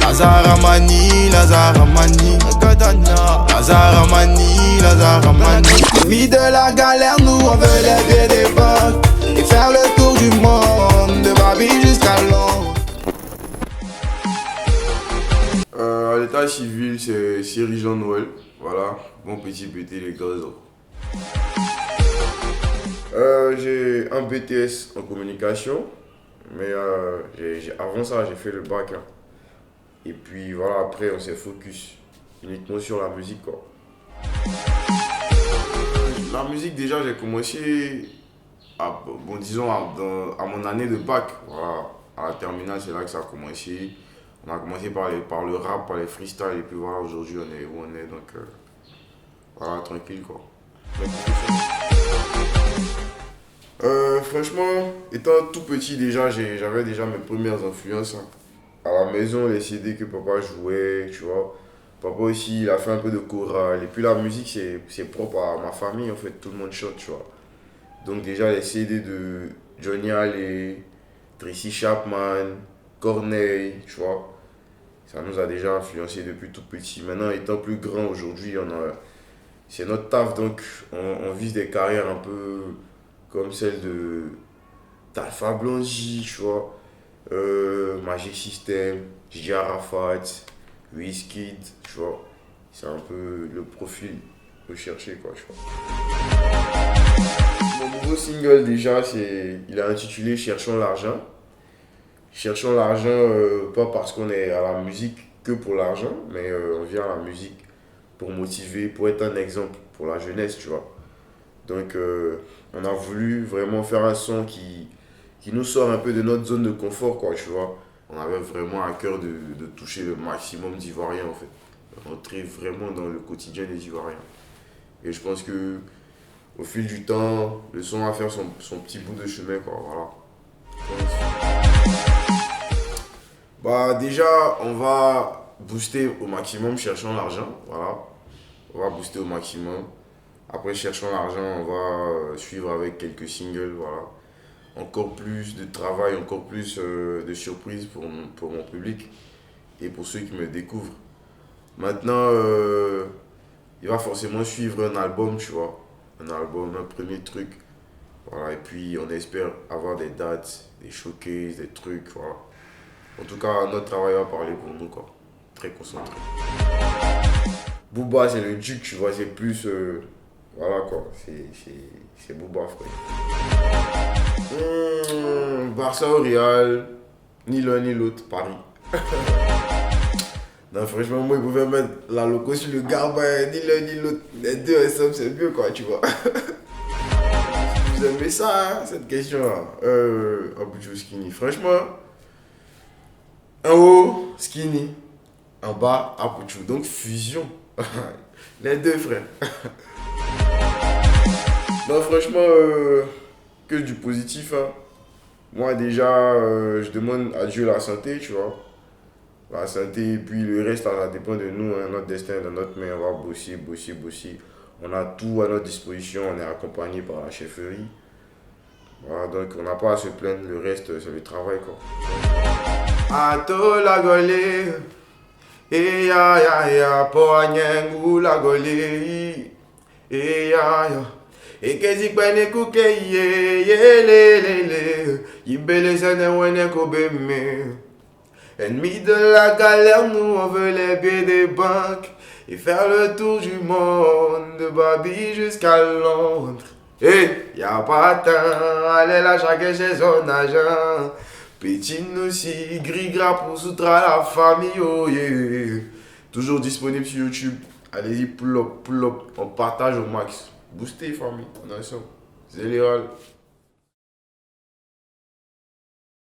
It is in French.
Lazaramani, Lazaramani, Lazaramani, Lazaramani. Vie de la galère, nous on veut lever des banques et faire le tour du monde, de Barbie jusqu'à Londres. À l'état civil, c'est Cyril Jean Noël. Voilà, bon petit BT les gars. J'ai un BTS en communication, mais avant ça, j'ai fait le bac. Hein. Et puis voilà, après, on s'est focus uniquement sur la musique. Quoi. La musique, déjà, j'ai commencé à mon année de bac. Voilà, à la terminale, c'est là que ça a commencé. On a commencé par le rap, par les freestyles, et puis voilà, aujourd'hui, on est où on est. Donc, voilà, tranquille, quoi. Franchement, étant tout petit déjà, j'avais déjà mes premières influences. Hein. À la maison, les CD que papa jouait, tu vois. Papa aussi, il a fait un peu de chorale. Et puis la musique, c'est propre à ma famille, en fait. Tout le monde chante, tu vois. Donc déjà, les CD de Johnny Hallyday, Tracy Chapman, Corneille, tu vois. Ça nous a déjà influencé depuis tout petit. Maintenant, étant plus grand aujourd'hui, c'est notre taf. Donc, on vise des carrières un peu comme celle de d'Alpha Blondy, tu vois. Magic System, J. Arafat, Wizkid, tu vois. C'est un peu le profil recherché, quoi, tu vois. Mon nouveau single, déjà, il est intitulé Cherchons l'argent. Cherchons l'argent, pas parce qu'on est à la musique que pour l'argent, mais on vient à la musique pour motiver, pour être un exemple pour la jeunesse, tu vois. Donc, on a voulu vraiment faire un son qui nous sort un peu de notre zone de confort, quoi, tu vois. On avait vraiment à cœur de toucher le maximum d'Ivoiriens, en fait. Rentrer vraiment dans le quotidien des Ivoiriens. Et je pense que au fil du temps, le son va faire son petit bout de chemin, quoi, voilà. Bah, déjà, on va booster au maximum, cherchons l'argent, voilà. On va booster au maximum. Après, cherchons l'argent, on va suivre avec quelques singles, voilà. Encore plus de travail, encore plus de surprises pour mon public et pour ceux qui me découvrent. Maintenant, il va forcément suivre un album, tu vois. Un album, un premier truc. Voilà, et puis on espère avoir des dates, des showcases, des trucs, voilà. En tout cas, notre travail va parler pour nous, quoi. Très concentré. Booba, c'est le duc, tu vois, c'est plus... voilà, quoi. C'est Booba, frère. Barça au Real, ni l'un ni l'autre, Paris. Non, franchement, moi, ils pouvaient mettre la loco sur le Garba, ni l'un ni l'autre. Les deux ensemble, c'est mieux, quoi, tu vois. Vous aimez ça, hein, cette question-là? Abouchou Skinny. Franchement, en haut, Skinny. En bas, Abouchou. Donc, fusion. Les deux, frères. Non, franchement, que du positif, hein. Moi, déjà, je demande à Dieu la santé, tu vois. La santé, et puis le reste, ça dépend de nous, hein. Notre destin est dans notre main. On va bosser, bosser, bosser. On a tout à notre disposition. On est accompagné par la chefferie. Voilà, donc on n'a pas à se plaindre. Le reste, c'est le travail, quoi. Ato la golé. Et ya ya ya. Poignengu la golé. Et ya ya. Et qu'est-ce que vous avez fait? Yibele sene wene kobeme. Ennemis de la galère, nous on veut lever des banques et faire le tour du monde, de Barbie jusqu'à Londres. Eh, y'a pas de temps, allez là chacun chez son agent. Petit nous si, gris gras pour soutra la famille, oh yeah. Toujours disponible sur YouTube. Allez-y, pull up, on partage au max. Boostez famille, on est ensemble. Général.